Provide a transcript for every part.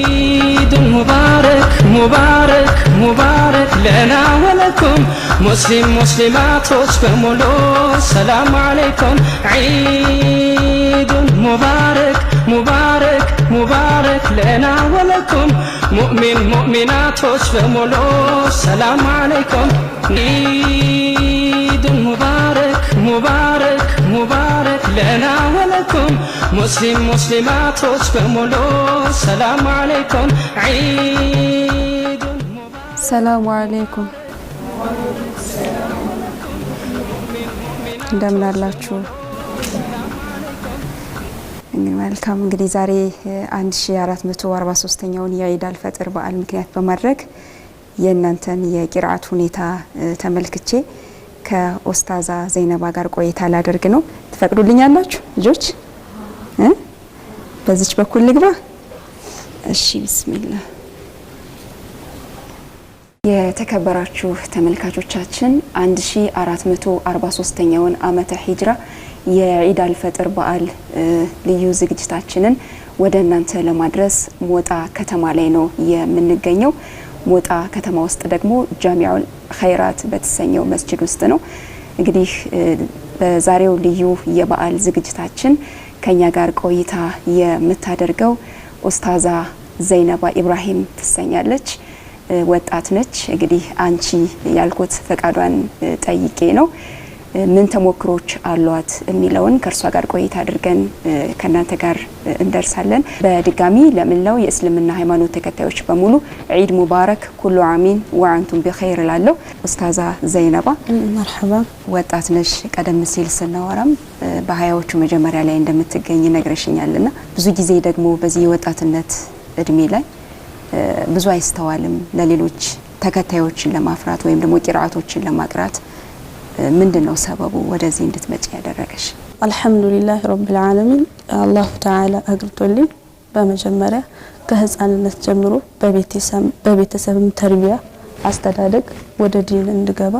عيد مبارك مبارك مبارك لنا ولكم مسلم مسلمات بمولو السلام عليكم عيد مبارك مبارك مبارك لنا ولكم مؤمن مؤمنات بمولو السلام عليكم عيد مبارك مبارك مبارك لنا ولكم مسلم مسلمات بمولو السلام عليكم عيد مبارك السلام عليكم እንደምን አላችሁ መልካም እንግዲህ ዛሬ 1443ኛውን የዒድ አልፈጥር በዓል ምክንያት በማድረግ የእናንተን የቂራአት ሁኔታ ተመልክቼ ከኡስታዛ ዘይነባ ጋር ቆይታ ላደርግ ነው። ትፈቅዱልኛላችሁ ልጆች? በዚች በኩል ልግባ? እሺ ቢስሚላህ። የተከበራችሁ ተመልካቾቻችን 1443ኛውን ዓመተ ሂጅራ የዒድ አልፈጥር በዓል ልዩ ዝግጅታችንን ወደ እናንተ ለማድረስ ሞጣ ከተማ ላይ ነው የምንገኘው። ሞጣ ከተማ ውስጥ ደግሞ ጃሚዑል ኸይራት በተሰኘው መስጂድ ውስጥ ነው። እንግዲህ በዛሬው ልዩ የበዓል ዝግጅታችን ከኛ ጋር ቆይታ የምታደርገው ኡስታዛ ዘይነባ ኢብራሂም ትሰኛለች። ወጣት ነች። እንግዲህ አንቺ ያልኩት ፈቃዷን ጠይቄ ነው። ምን ተሞክሮች አሏት የሚለውን ከርሷ ጋር ቆይታ አድርገን ከናንተ ጋር እንደርሳለን። በድጋሚ ለምንለው የእስልምና ሃይማኖት ተከታዮች በሙሉ ዒድ ሙባረክ ኩሉ አሚን ወአንቱም በኸይር ላለው ኡስታዛ ዘይነባ መርሐባ። ወጣት ነሽ። ቀደም ሲል ስናወራም በሀያዎቹ መጀመሪያ ላይ እንደምትገኝ ነግረሽኛልና ብዙ ጊዜ ደግሞ በዚህ የወጣትነት እድሜ ላይ ብዙ አይስተዋልም። ለሌሎች ተከታዮችን ለማፍራት ወይም ደግሞ ቂራአቶችን ለማቅራት ምንድነው ሰበቡ ወደዚህ እንድትመጪ ያደረገሽ? አልহামዱሊላህ ረብል ዓለሚን አላሁ ተዓላ አግርቶልኝ በመጀመሪያ ከህፃንነት ጀምሮ በቤተሰብም ተርቢያ አስተዳደግ ወደ ዲን እንድገባ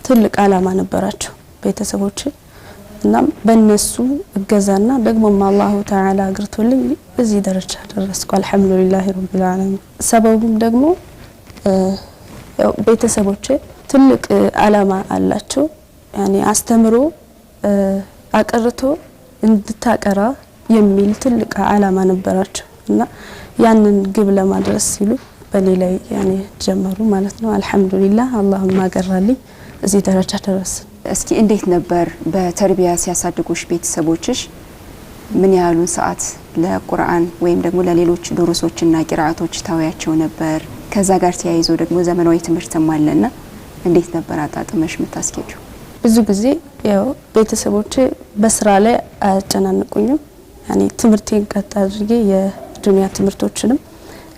ትልቅ አላማ ነበራቸው ቤተሰቦቼ። እናም በእነሱ እገዛና ደግሞ አላሁ ተዓላ አግርቶልኝ በዚህ ደረጃ ደረስኩ። አልহামዱሊላህ ረብል ዓለሚን። ሰበቡም ደግሞ ቤተሰቦቼ ትልቅ አላማ አላቸው። ያኔ አስተምሮ አቀርቶ እንድታቀራ የሚል ትልቅ አላማ ነበራቸው እና ያንን ግብ ለማድረስ ሲሉ በሌላ ያኔ ጀመሩ ማለት ነው። አልহামዱሊላህ አላህም አገራልኝ እዚህ ደረጃ ደረስ። እስኪ እንዴት ነበር በተርቢያ ሲያሳድጉሽ ቤተሰቦችሽ? ምን ያህሉን ሰዓት ለቁርአን ወይም ደግሞ ለሌሎች ዱሩሶችና ቂራአቶች ታውያቸው ነበር? ከዛ ጋር ተያይዞ ደግሞ ዘመናዊ ትምህርትም አለና እንዴት ነበር አጣጥመሽ የምታስኬጂው? ብዙ ጊዜ ያው ቤተሰቦቼ በስራ ላይ አያጨናንቁኝም። ያኔ ትምህርቴን ቀጥ አድርጌ የዱንያ ትምህርቶችንም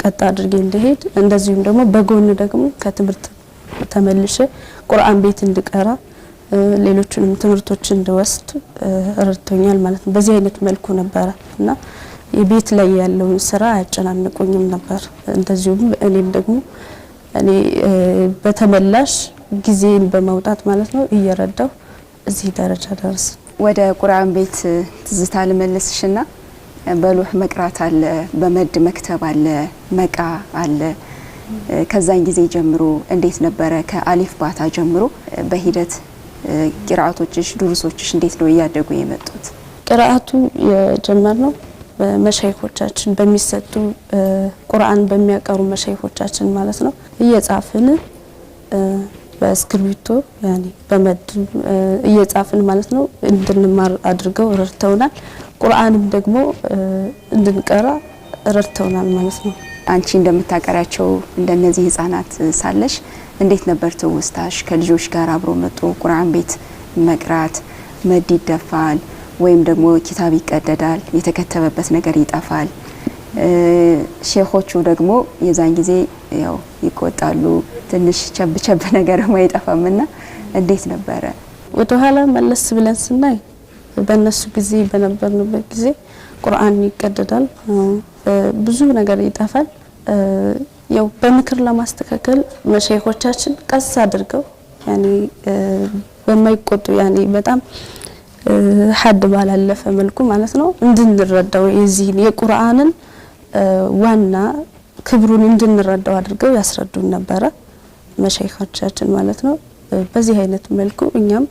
ቀጥ አድርጌ እንደሄድ እንደዚሁም ደግሞ በጎን ደግሞ ከትምህርት ተመልሼ ቁርአን ቤት እንድቀራ ሌሎችንም ትምህርቶች እንድወስድ ረድቶኛል ማለት ነው። በዚህ አይነት መልኩ ነበር እና የቤት ላይ ያለው ስራ አያጨናንቁኝም ነበር። እንደዚሁም እኔም ደግሞ እኔ በተመላሽ ጊዜን በመውጣት ማለት ነው እየረዳው እዚህ ደረጃ ደረስ። ወደ ቁርአን ቤት ትዝታ ልመልስሽና በሉህ መቅራት አለ፣ በመድ መክተብ አለ፣ መቃ አለ። ከዛን ጊዜ ጀምሮ እንዴት ነበረ? ከአሊፍ ባታ ጀምሮ በሂደት ቂራአቶችሽ ዱሩሶችሽ እንዴት ነው እያደጉ የመጡት? ቂራአቱ የጀመርነው በመሻይኾቻችን በሚሰጡ ቁርአን በሚያቀሩ መሻይኾቻችን ማለት ነው እየጻፍን በእስክሪብቶ ያኔ በመድ እየጻፍን ማለት ነው እንድንማር አድርገው ረድተውናል። ቁርአንም ደግሞ እንድንቀራ ረድተውናል ማለት ነው። አንቺ እንደምታቀራቸው እንደነዚህ ህፃናት ሳለሽ እንዴት ነበር ትውስታሽ? ከልጆች ጋር አብሮ መጥቶ ቁርአን ቤት መቅራት፣ መድ ይደፋል ወይም ደግሞ ኪታብ ይቀደዳል፣ የተከተበበት ነገር ይጠፋል። ሼኾቹ ደግሞ የዛን ጊዜ ያው ይቆጣሉ፣ ትንሽ ቸብ ነገር ማይጠፋምና እንዴት ነበረ? ወደ ኋላ መለስ ብለን ስናይ በእነሱ ጊዜ በነበርንበት ጊዜ ቁርአን ይቀደዳል፣ ብዙ ነገር ይጠፋል። ያው በምክር ለማስተካከል መሻይኾቻችን ቀስ አድርገው ያኔ በማይቆጡ ያኔ በጣም ሐድ ባላለፈ መልኩ ማለት ነው እንድንረዳው የዚህን የቁርአንን ዋና ክብሩን እንድንረዳው አድርገው ያስረዱን ነበረ መሻይኻቻችን ማለት ነው። በዚህ አይነት መልኩ እኛም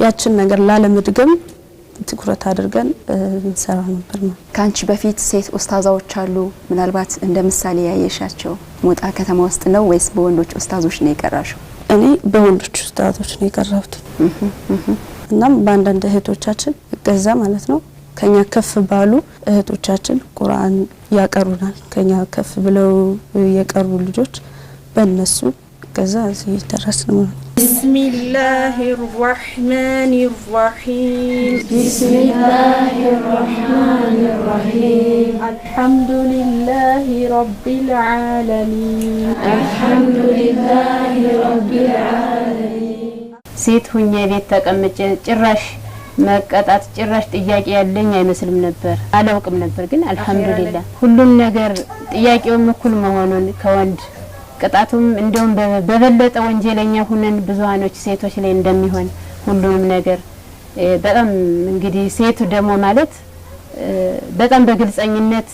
ያችን ነገር ላለመድገም ትኩረት አድርገን እንሰራ ነበር ነው። ካንቺ በፊት ሴት ኡስታዛዎች አሉ ምናልባት እንደ ምሳሌ ያየሻቸው ሞጣ ከተማ ውስጥ ነው ወይስ በወንዶች ኡስታዞች ነው የቀራሽው? እኔ በወንዶች ኡስታዞች ነው የቀራሁት። እናም በአንዳንድ እህቶቻችን እገዛ ማለት ነው ከኛ ከፍ ባሉ እህቶቻችን ቁርአን ያቀሩናል። ከኛ ከፍ ብለው የቀሩ ልጆች በእነሱ እገዛ እዚህ ደረስን ነው። بسم الله الرحمن الرحيم بسم الله الرحمن الرحيم الحمد لله رب العالمين الحمد لله رب العالمين ሴት ሁኜ ቤት ተቀምጬ ጭራሽ መቀጣት ጭራሽ ጥያቄ ያለኝ አይመስልም ነበር አላውቅም ነበር ግን አልহামዱሊላህ ሁሉም ነገር ጥያቄውም እኩል መሆኑን ከወንድ ቅጣቱም እንደውም በበለጠ ወንጀለኛ ሆነን ብዙሃኖች ሴቶች ላይ እንደሚሆን ሁሉም ነገር በጣም እንግዲህ ሴቱ ደግሞ ማለት በጣም በግልጽኝነት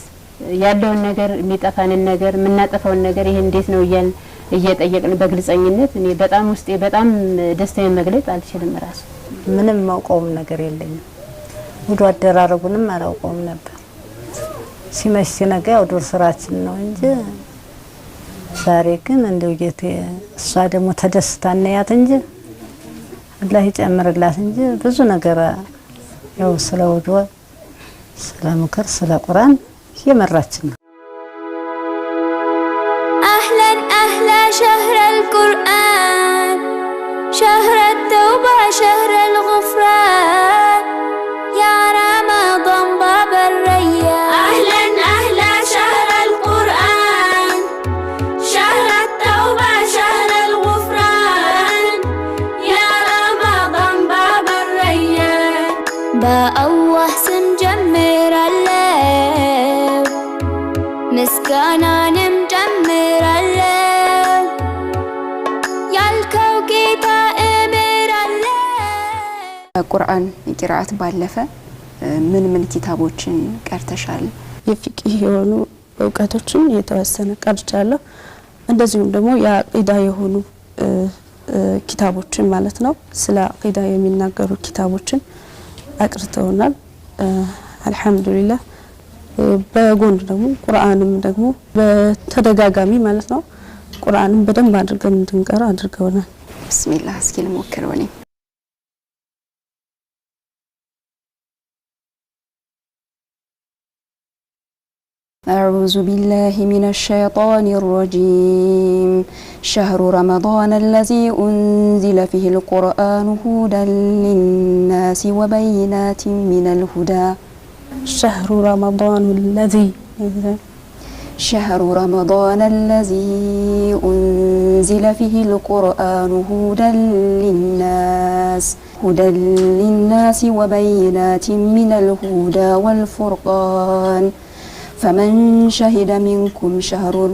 ያለውን ነገር የሚጠፋንን ነገር ምናጠፋውን ነገር ይሄ እንዴት ነው እየጠየቅን በግልጽኝነት እኔ በጣም ውስጤ በጣም ደስታዬን መግለጽ አልችልም ራሱ ምንም ማውቀውም ነገር የለኝም ወዶ አደራረጉንም አላውቀውም ነበር ሲመሽ ሲነጋ ወዶ ስራችን ነው እንጂ ዛሬ ግን እንደው ጌቴ እሷ ደግሞ ተደስታና ያት እንጂ አላህ ይጨምርላት እንጂ ብዙ ነገር ያው ስለ ወዶ ስለ ምክር ስለ ቁርአን የመራችን ነው أهلا أهلا شهر القرآن شهر التوبة شهر الغفران يا رمضان باب الريان أهلا أهلا شهر القرآن شهر التوبة شهر الغفران يا رمضان باب الريان بأوه سنجمر الليل مسكانا نمجمر الليل يالكو كيتا امر الليل ቁርአን ቂራአት ባለፈ ምን ኪታቦችን ቀርተሻል? የፊቅህ የሆኑ እውቀቶችን የተወሰነ ቀርቻለሁ። እንደዚሁም ደግሞ የአቂዳ የሆኑ ኪታቦችን ማለት ነው ስለ አቂዳ የሚናገሩ ኪታቦችን አቅርተውናል። አልহামዱሊላህ በጎን ደግሞ ቁርአንም ደግሞ በተደጋጋሚ ማለት ነው ቁርአንን በደንብ አድርገን እንድንቀራ አድርገውናል። ቢስሚላህ እስኪ ልሞክር ወኔ أعوذ بالله من الشيطان الرجيم شهر رمضان الذي أنزل فيه القرآن هدى للناس وبينات من الهدى شهر رمضان الذي شهر رمضان الذي أنزل فيه القرآن هدى للناس وبينات من الهدى والفرقان فمن شهد منكم شهر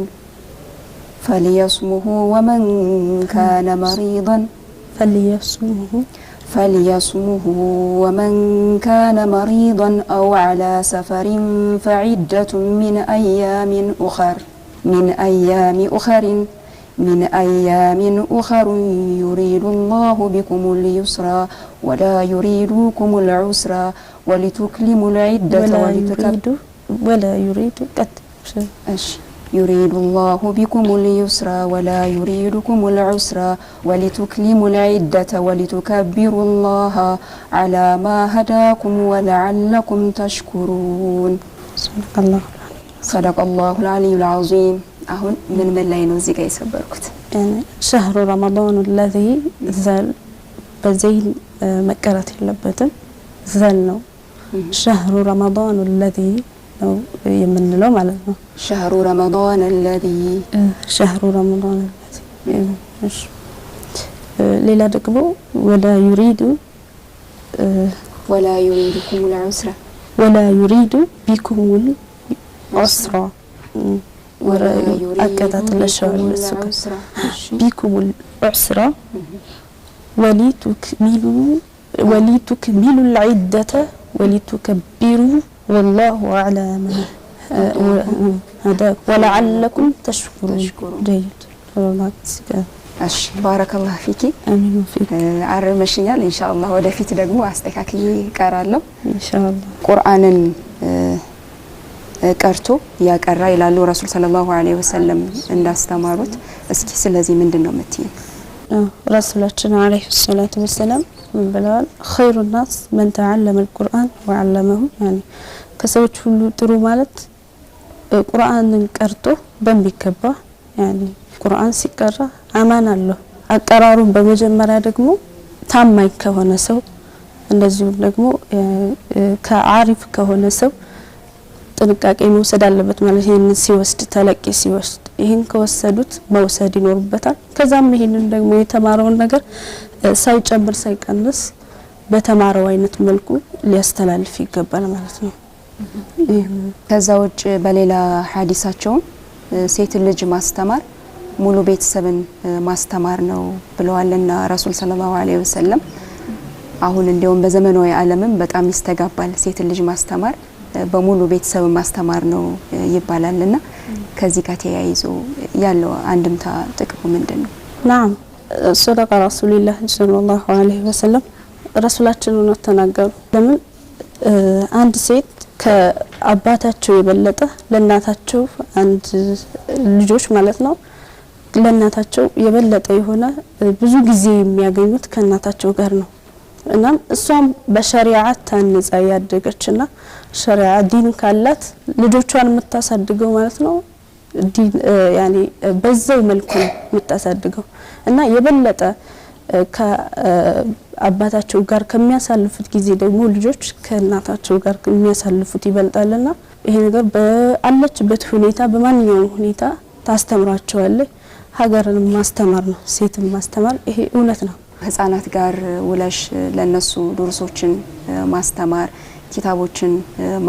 فليصمه ومن كان مريضا فليصمه ومن كان مريضا أو على سفر فعدة من أيام أخر يريد الله بكم اليسر ولا يريدكم العسر ولتكملوا العدة يريد الله بكم اليسر ولا يريدكم العسر ولتكملوا العدة ولتكبروا الله على ما هداكم ولعلكم تشكرون صدق الله العلي العظيم አሁን ምን ላይ ነው እዚህ ጋር የሰበርኩት شهر رمضان الذي زال በዘይን መቀራት የለበትም ዘል ነው شهر رمضان الذي ነው የምንለው ማለት ነው شهر رمضان الذي شهر رمضان الذي እሺ ሌላ ደግሞ ولا يريدكم العسر ولا يريد بكم العسر أكدت الأشهر بكم العسر ولتكملوا العدة ولتكبروا والله على ما هذا ولعلكم تشكرون جيد እሺ ባረከላሁ ፊኪ አሚን ፊክ አርመሽኛል ኢንሻአላህ ወደፊት ደግሞ አስተካክዬ እቀራለሁ ኢንሻአላህ ቁርአንን ቀርቶ ያቀራ ይላሉ ረሱል ሰለላሁ ዐለይሂ ወሰለም እንዳስተማሩት እስኪ ስለዚህ ምንድነው የምትይኝ ረሱላችን ዐለይሂ ሰላቱ ወሰለም ምን ብለዋል خير الناس من تعلم القرآن وعلمه يعني ከሰዎች ሁሉ ጥሩ ማለት ቁርአንን ቀርቶ በሚገባ يعني ቁርአን ሲቀራ አማን አለው አቀራሩን በመጀመሪያ ደግሞ ታማኝ ከሆነ ሰው እንደዚሁ ደግሞ ከአሪፍ ከሆነ ሰው ጥንቃቄ መውሰድ አለበት ማለት ይሄን ሲወስድ ተለቂ ሲወስድ ይሄን ከወሰዱት መውሰድ ይኖርበታል ከዛም ይሄንን ደግሞ የተማረውን ነገር ሳይጨምር ሳይቀንስ በተማረው አይነት መልኩ ሊያስተላልፍ ይገባል ማለት ነው ከዛ ውጭ በሌላ ሐዲሳቸው ሴት ልጅ ማስተማር ሙሉ ቤተሰብን ማስተማር ነው ብለዋልና ረሱል ሰለላሁ ዐለይሂ ወሰለም አሁን እንደውም በዘመናዊ ዓለምም በጣም ይስተጋባል ሴት ልጅ ማስተማር በሙሉ ቤተሰብ ማስተማር ነው ይባላልና ከዚህ ጋር ተያይዞ ያለው አንድምታ ጥቅሙ ምንድነው نعم صدق رسول الله صلى الله عليه وسلم ረሱላችን ነው ተናገሩ ለምን አንድ ሴት ከአባታቸው የበለጠ ለናታቸው አንድ ልጆች ማለት ነው ለናታቸው የበለጠ የሆነ ብዙ ጊዜ የሚያገኙት ከናታቸው ጋር ነው እናም እሷም በሸሪዓ ታንጻ ያደገችና ሸሪዓ ዲን ካላት ልጆቿን የምታሳድገው ማለት ነው ዲን ያኒ በዛው መልኩ የምታሳድገው እና የበለጠ ከአባታቸው ጋር ከሚያሳልፉት ጊዜ ደግሞ ልጆች ከናታቸው ጋር የሚያሳልፉት ይበልጣልና ይሄ ነገር በአለችበት ሁኔታ በማንኛውም ሁኔታ ታስተምራቸዋለች ሀገርን ማስተማር ነው ሴትን ማስተማር ይሄ እውነት ነው ህፃናት ጋር ውለሽ ለነሱ ዱርሶችን ማስተማር ኪታቦችን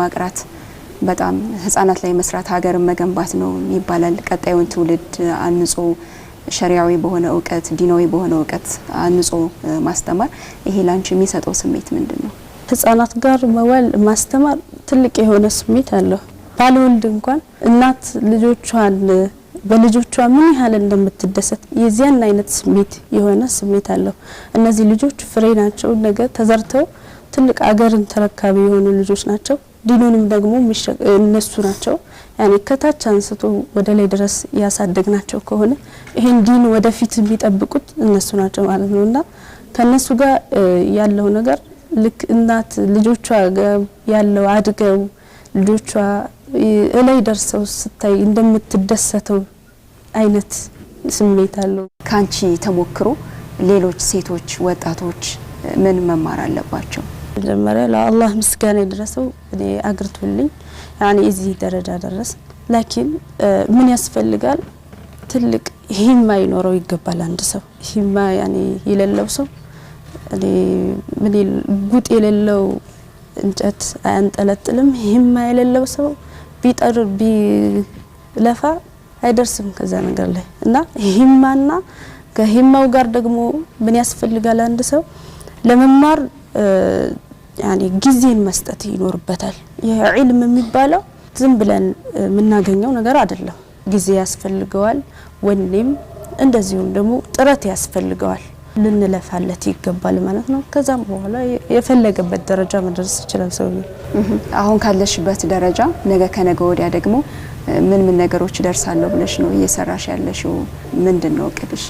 ማቅራት በጣም ህፃናት ላይ መስራት ሀገርን መገንባት ነው ይባላል ቀጣዩን ትውልድ አንጾ ሸሪዓዊ በሆነ ዕውቀት ዲናዊ በሆነ ዕውቀት አንጾ ማስተማር ይሄ ላንቺ የሚሰጠው ስሜት ምንድነው ህፃናት ጋር መዋል ማስተማር ትልቅ የሆነ ስሜት አለው ባልወልድ እንኳን እናት ልጆቿን በልጆቿ ምን ያህል እንደምትደሰት የዚያን አይነት ስሜት የሆነ ስሜት አለው እነዚህ ልጆች ፍሬ ናቸው ነገ ተዘርተው ትልቅ አገርን ተረካቢ የሆኑ ልጆች ናቸው ዲኑንም ደግሞ እነሱ ናቸው ያኔ ከታች አንስቶ ወደ ላይ ድረስ ያሳደግናቸው ከሆነ ይሄን ዲን ወደፊት የሚጠብቁት እነሱ ናቸው ማለት ነውና ከነሱ ጋር ያለው ነገር ልክ እናት ልጆቿ ያለው አድገው ልጆቿ እላይ ደርሰው ስታይ እንደምትደሰተው አይነት ስሜት አለው ካንቺ ተሞክሮ ሌሎች ሴቶች ወጣቶች ምን መማር አለባቸው መጀመሪያ ለአላህ ምስጋና ይድረሰው እኔ አግርቶልኝ ያኔ እዚህ ደረጃ ደረስ ላኪን ምን ያስፈልጋል ትልቅ ሂማ ይኖረው ይገባል አንድ ሰው ሂማ ያኔ የሌለው ሰው እኔ ምን ጉጥ የሌለው እንጨት አያንጠለጥልም ሂማ የሌለው ሰው ቢጠር ቢለፋ አይደርስም ከዛ ነገር ላይ እና ሂማና ከሂማው ጋር ደግሞ ምን ያስፈልጋል አንድ ሰው ለመማር ያኔ ጊዜን መስጠት ይኖርበታል የዒልም የሚባለው ዝም ብለን የምናገኘው ነገር አይደለም ጊዜ ያስፈልገዋል ወኔም እንደዚሁም ደግሞ ጥረት ያስፈልገዋል ልንለፋለት ይገባል ማለት ነው ከዛም በኋላ የፈለገበት ደረጃ መድረስ ይችላል ሰው አሁን ካለሽበት ደረጃ ነገ ከነገ ወዲያ ደግሞ ምን ነገሮች ደርሳለሁ ብለሽ ነው እየሰራሽ ያለሽው ምንድነው እቅድሽ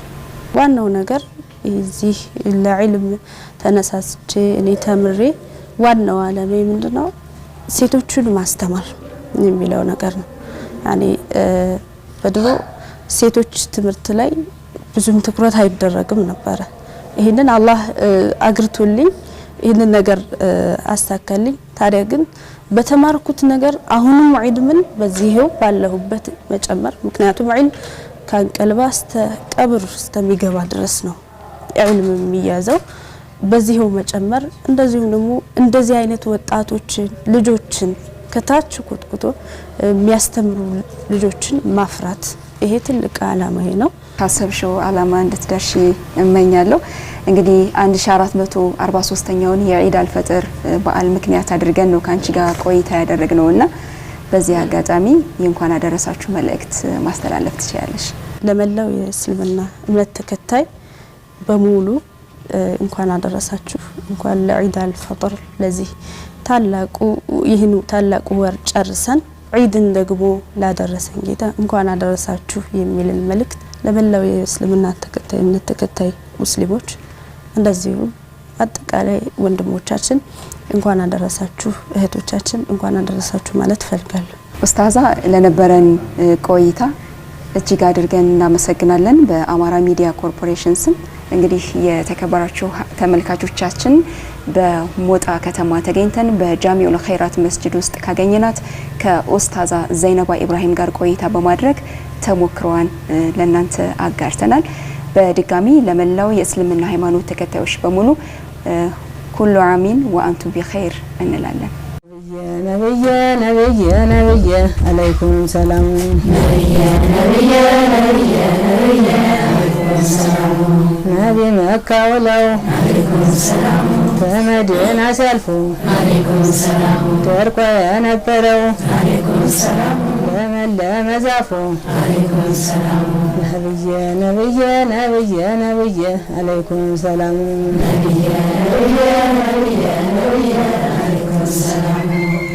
ዋናው ነገር እዚህ ለዒልም ተነሳስቼ እኔ ተምሬ ዋናው ዓላማ ምንድነው ሴቶችን ማስተማር የሚለው ነገር ነው ያኔ በድሮ ሴቶች ትምህርት ላይ ብዙም ትኩረት አይደረግም ነበር ይሄንን አላህ አግርቶልኝ ይሄንን ነገር አስተካክልኝ ታዲያ ግን በተማርኩት ነገር አሁንም ዒልምን በዚህው ባለሁበት መጨመር ምክንያቱም ዒልም ከቀልባ እስከ ቀብር እስከሚገባ ድረስ ነው ዒልም የሚያዘው በዚህው መጨመር እንደዚሁም ደግሞ እንደዚህ አይነት ወጣቶችን ልጆችን ከታች ቁጥቁጦ የሚያስተምሩ ልጆችን ማፍራት ይሄ ትልቅ ዓላማዬ ነው ካሰብሽው ዓላማ እንድትደርሺ እመኛለሁ እንግዲህ 1443ኛውን የዒድ አልፈጥር በዓል ምክንያት አድርገን ነው ካንቺ ጋር ቆይታ ያደረግነውና በዚህ አጋጣሚ እንኳን አደረሳችሁ መልእክት ማስተላለፍ ትችላለሽ? ለመላው የእስልምና እምነት ተከታይ በሙሉ እንኳን አደረሳችሁ። እንኳን ለዒድ አልፈጥር ለዚህ ታላቁ ወር ጨርሰን ዒድን ደግሞ ላደረሰን ጌታ እንኳን አደረሳችሁ የሚልን መልእክት ለመላው የእስልምና እምነት ተከታይ ሙስሊሞች እንደዚሁ አጠቃላይ ወንድሞቻችን እንኳን አደረሳችሁ፣ እህቶቻችን እንኳን አደረሳችሁ ማለት ፈልጋለሁ። ኡስታዛ ለነበረን ቆይታ እጅግ አድርገን እናመሰግናለን። በአማራ ሚዲያ ኮርፖሬሽን ስም እንግዲህ የተከበራችሁ ተመልካቾቻችን በሞጣ ከተማ ተገኝተን በጃሚዑል ኸይራት መስጂድ ውስጥ ካገኘናት ከኡስታዛ ዘይነባ ኢብራሂም ጋር ቆይታ በማድረግ ተሞክሯን ለናንተ አጋርተናል። በድጋሚ ለመላው የእስልምና ሃይማኖት ተከታዮች በሙሉ ኩሉ አሚን ወአንቱም ቢኸይር እንላለን። ነብየ አለይኩም ሰላም ነቢ መካ ውለው በመዲና ሲያልፉ ደርቆ የነበረው ለመለመ ዛፉ ነብየ አለይኩም ሰላም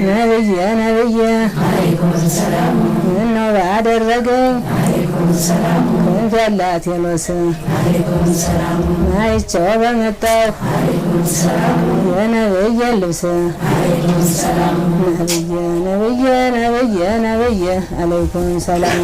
ነብየ ምነው ባደረገኝ ክንፍ ያላት የሎስ አይቼው በመጣሁ የነብዬን ልብስ ነብየ አለይኩም ሰላም